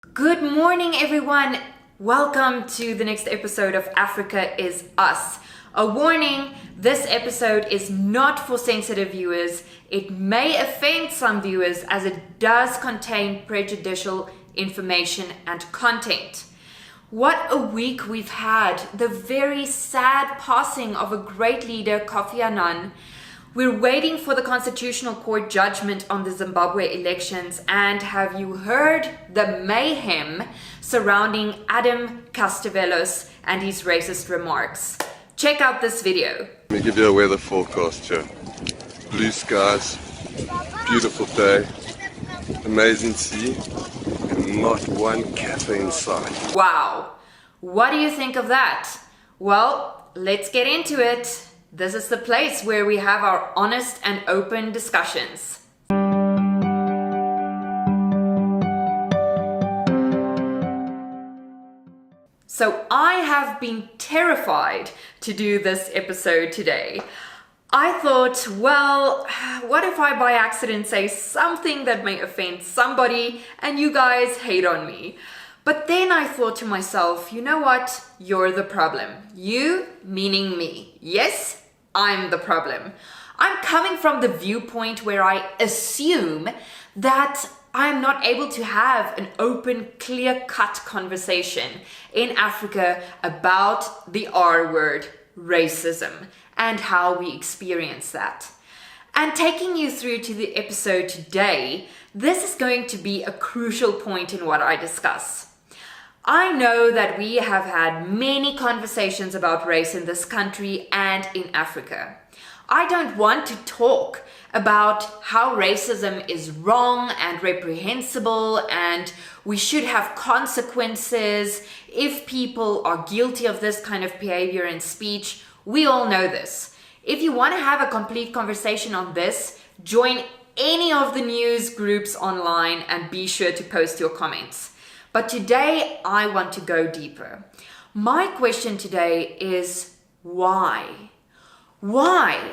Good morning, everyone. Welcome to the next episode of Africa is Us. A warning, this episode is not for sensitive viewers. It may offend some viewers as it does contain prejudicial information and content. What a week we've had. The very sad passing of a great leader, Kofi Annan. We're waiting for the Constitutional Court judgment on the Zimbabwe elections, and have you heard the mayhem surrounding Adam Castevelos and his racist remarks? Check out this video. Let me give you a weather forecast here. Blue skies, beautiful day, amazing sea, and not one cafe in sight. Wow, what do you think of that? Well, let's get into it. This is the place where we have our honest and open discussions. So I have been terrified to do this episode today. I thought, well, what if I by accident say something that may offend somebody and you guys hate on me? But then I thought to myself, you know what? You're the problem. You, meaning me. Yes, I'm the problem. I'm coming from the viewpoint where I assume that I'm not able to have an open, clear-cut conversation in Africa about the R word, racism, and how we experience that. And taking you through to the episode today, this is going to be a crucial point in what I discuss. I know that we have had many conversations about race in this country and in Africa. I don't want to talk about how racism is wrong and reprehensible and we should have consequences if people are guilty of this kind of behavior and speech. We all know this. If you want to have a complete conversation on this, join any of the news groups online and be sure to post your comments. But today, I want to go deeper. My question today is why? Why?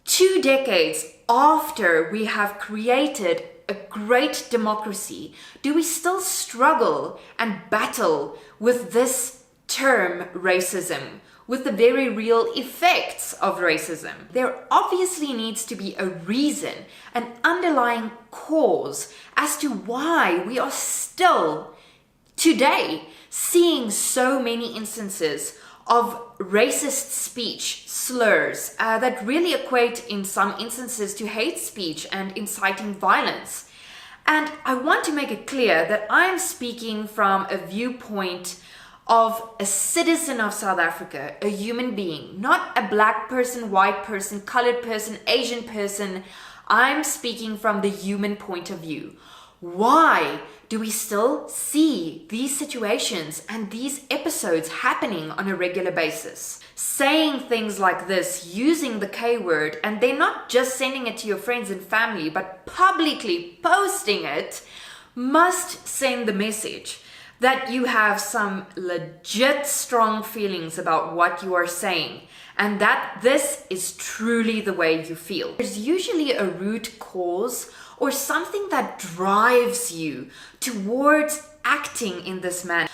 2 decades after we have created a great democracy, do we still struggle and battle with this term racism, with the very real effects of racism? There obviously needs to be a reason, an underlying cause as to why we are still today seeing so many instances of racist speech, slurs that really equate in some instances to hate speech and inciting violence. And I want to make it clear that I'm speaking from a viewpoint of a citizen of South Africa, a human being, not a black person, white person, colored person, Asian person. I'm speaking from the human point of view. Why do we still see these situations and these episodes happening on a regular basis? Saying things like this, using the K word, and they're not just sending it to your friends and family, but publicly posting it, must send the message that you have some legit strong feelings about what you are saying and that this is truly the way you feel. There's usually a root cause or something that drives you towards acting in this manner.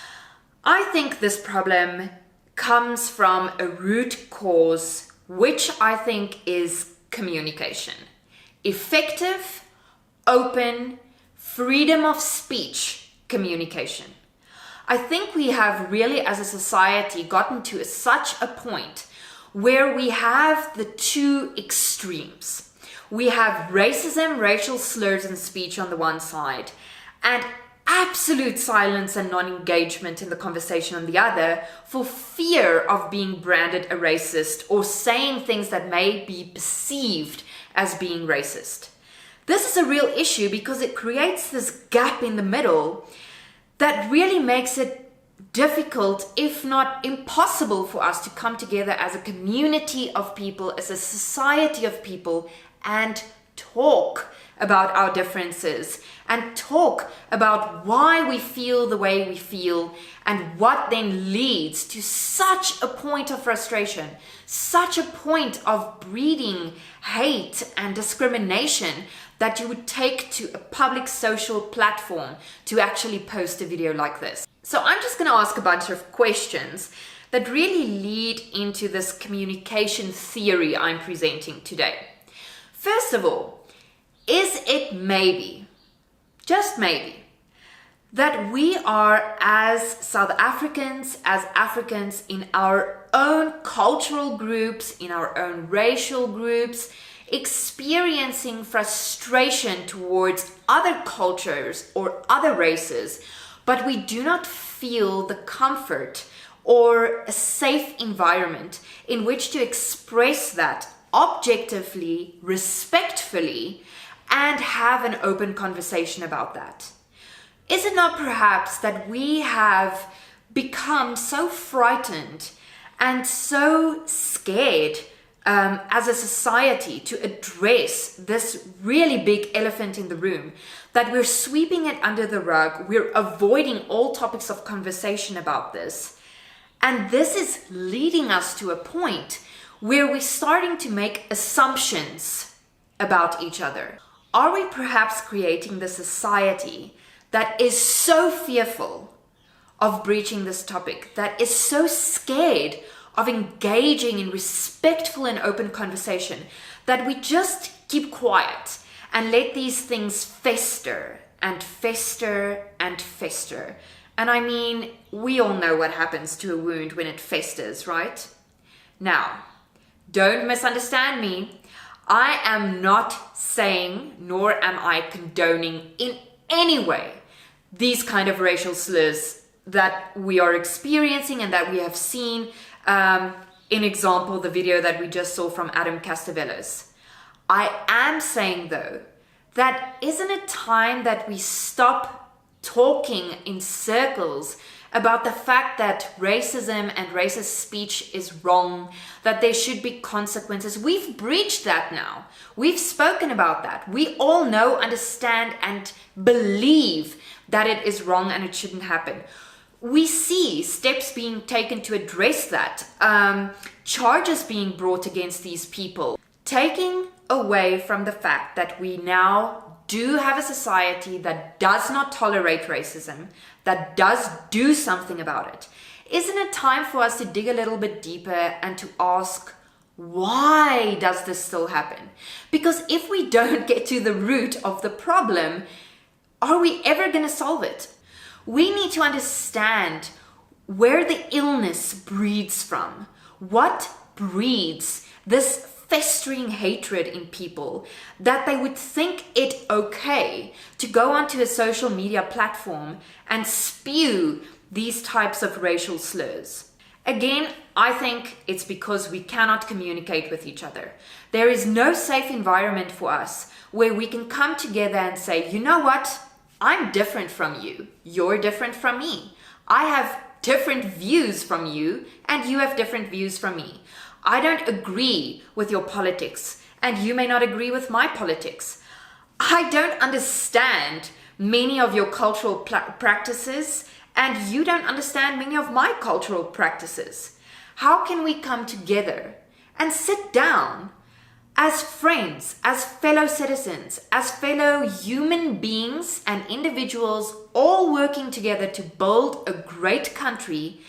I think this problem comes from a root cause, which I think is communication. Effective, open, freedom of speech communication. I think we have really, as a society, gotten to such a point where we have the two extremes. We have racism, racial slurs and speech on the one side, and absolute silence and non-engagement in the conversation on the other for fear of being branded a racist or saying things that may be perceived as being racist. This is a real issue because it creates this gap in the middle that really makes it difficult, if not impossible, for us to come together as a community of people, as a society of people, and talk about our differences and talk about why we feel the way we feel and what then leads to such a point of frustration, such a point of breeding hate and discrimination that you would take to a public social platform to actually post a video like this. So I'm just going to ask a bunch of questions that really lead into this communication theory I'm presenting today. First of all, is it maybe, just maybe, that we are, as South Africans, as Africans, in our own cultural groups, in our own racial groups, experiencing frustration towards other cultures or other races, but we do not feel the comfort or a safe environment in which to express that objectively, respectfully, and have an open conversation about that? Is it not perhaps that we have become so frightened and so scared as a society to address this really big elephant in the room that we're sweeping it under the rug, we're avoiding all topics of conversation about this? And this is leading us to a point where we're starting to make assumptions about each other. Are we perhaps creating the society that is so fearful of breaching this topic, that is so scared of engaging in respectful and open conversation, that we just keep quiet and let these things fester and fester and fester? And I mean, we all know what happens to a wound when it festers, right? Now, don't misunderstand me. I am not saying, nor am I condoning in any way these kind of racial slurs that we are experiencing and that we have seen. In example, the video that we just saw from Adam Castavelos. I am saying though, that isn't it time that we stop talking in circles about the fact that racism and racist speech is wrong, that there should be consequences? We've breached that now. We've spoken about that. We all know, understand, and believe that it is wrong and it shouldn't happen. We see steps being taken to address that, charges being brought against these people, taking away from the fact that we now do have a society that does not tolerate racism, that does do something about it. Isn't it time for us to dig a little bit deeper and to ask, why does this still happen? Because if we don't get to the root of the problem, are we ever going to solve it? We need to understand where the illness breeds from. What breeds this festering hatred in people that they would think it okay to go onto a social media platform and spew these types of racial slurs? Again, I think it's because we cannot communicate with each other. There is no safe environment for us where we can come together and say, you know what? I'm different from you. You're different from me. I have different views from you, and you have different views from me. I don't agree with your politics, and you may not agree with my politics. I don't understand many of your cultural practices, and you don't understand many of my cultural practices. How can we come together and sit down as friends, as fellow citizens, as fellow human beings and individuals, all working together to build a great country,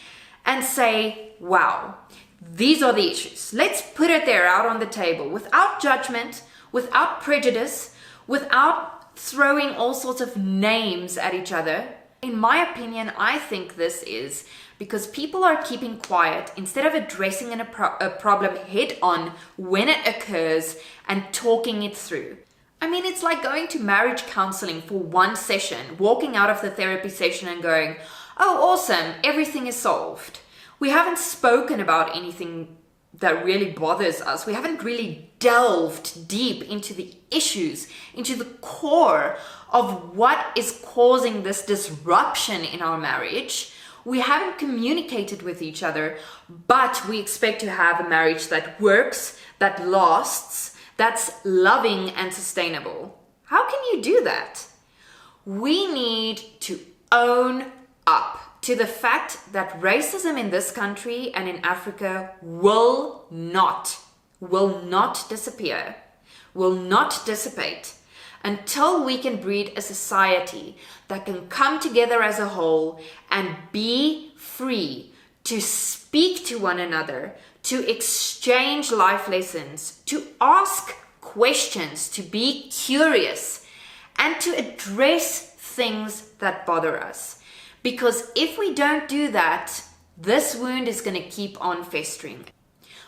and say, wow, these are the issues. Let's put it there out on the table without judgment, without prejudice, without throwing all sorts of names at each other. In my opinion, I think this is because people are keeping quiet instead of addressing a problem head on when it occurs and talking it through. I mean, it's like going to marriage counseling for one session, walking out of the therapy session and going, oh, awesome, everything is solved. We haven't spoken about anything that really bothers us. We haven't really delved deep into the issues, into the core of what is causing this disruption in our marriage. We haven't communicated with each other, but we expect to have a marriage that works, that lasts, that's loving and sustainable. How can you do that? We need to own up to the fact that racism in this country and in Africa will not disappear, will not dissipate until we can breed a society that can come together as a whole and be free to speak to one another, to exchange life lessons, to ask questions, to be curious, and to address things that bother us. Because if we don't do that, this wound is going to keep on festering.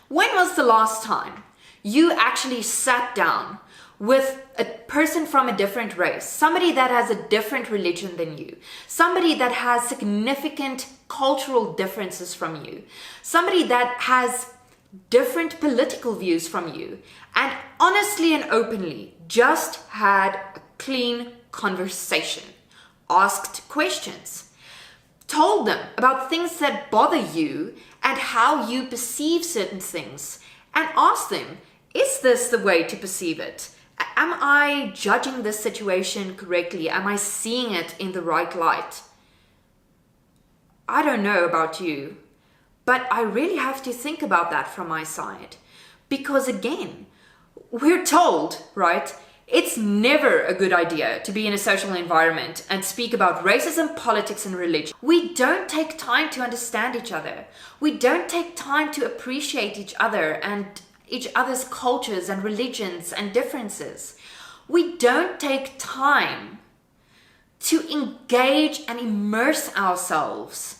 When was the last time you actually sat down with a person from a different race, somebody that has a different religion than you, somebody that has significant cultural differences from you, somebody that has different political views from you, and honestly and openly just had a clean conversation, asked questions, told them about things that bother you and how you perceive certain things, and asked them, is this the way to perceive it? Am I judging this situation correctly? Am I seeing it in the right light? I don't know about you, but I really have to think about that from my side. Because again, we're told, right, it's never a good idea to be in a social environment and speak about racism, politics, and religion. We don't take time to understand each other. We don't take time to appreciate each other and each other's cultures and religions and differences. We don't take time to engage and immerse ourselves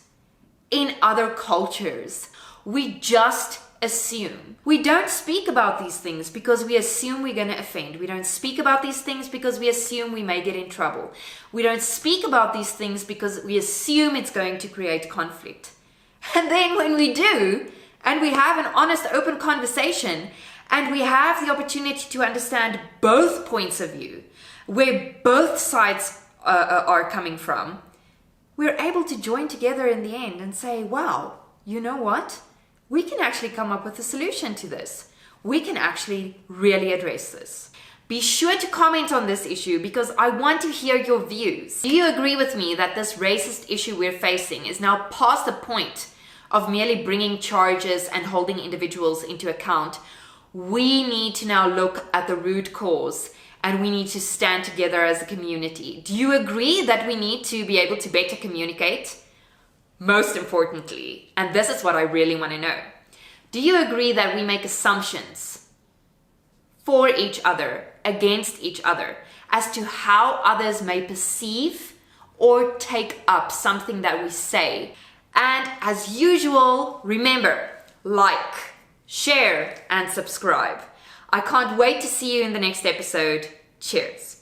in other cultures. We just assume. We don't speak about these things because we assume we're going to offend. We don't speak about these things because we assume we may get in trouble. We don't speak about these things because we assume it's going to create conflict. And then when we do, and we have an honest, open conversation, and we have the opportunity to understand both points of view, where both sides are coming from, we're able to join together in the end and say, wow, you know what? We can actually come up with a solution to this. We can actually really address this. Be sure to comment on this issue because I want to hear your views. Do you agree with me that this racist issue we're facing is now past the point of merely bringing charges and holding individuals into account? We need to now look at the root cause and we need to stand together as a community. Do you agree that we need to be able to better communicate? Most importantly, and this is what I really want to know, do you agree that we make assumptions for each other, against each other, as to how others may perceive or take up something that we say? And as usual, remember, like, share, and subscribe. I can't wait to see you in the next episode. Cheers.